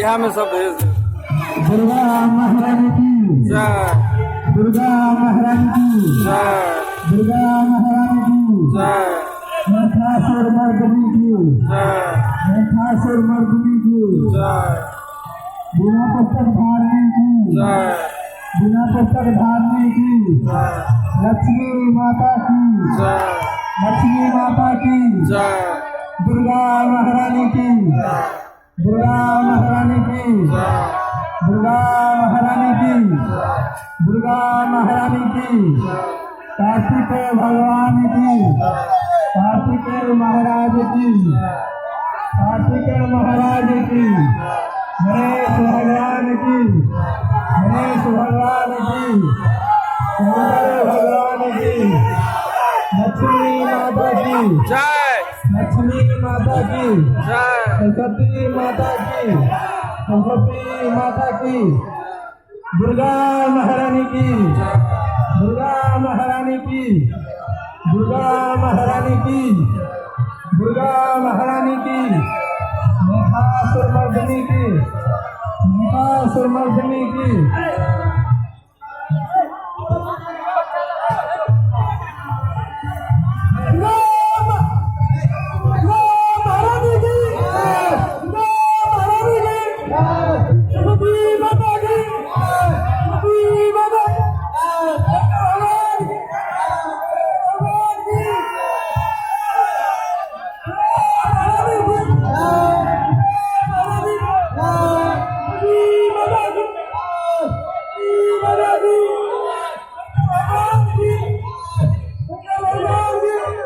यहाँ में सब भेज दे। दुर्गा महारानी की जय, दुर्गा महारानी की जय, दुर्गा महारानी की जय, महिषासुर मर्दिनी की जय, महिषासुर मर्दिनी की जय, बिना पुस्तक धारने की जय, बिना पुस्तक धारने की जय, लक्ष्मी माता की जय, लक्ष्मी माता की जय, दुर्गा महारानी की दुर्गा महारानी की दुर्गा महारानी की दुर्गा महारानी की कार्तिकेय भगवान की कार्तिकेय महाराज की कार्तिकेय महाराज की गणेश भगवान की गणेश भगवान की शंकर भगवान की लक्ष्मी माता की जय, लक्ष्मी माता की जय, सरस्वती माता की सरस्वती माता की दुर्गा महारानी की दुर्गा महारानी की दुर्गा महारानी की दुर्गा महारानी की महिषासुर मर्दिनी की महिषासुर मर्दिनी की Hare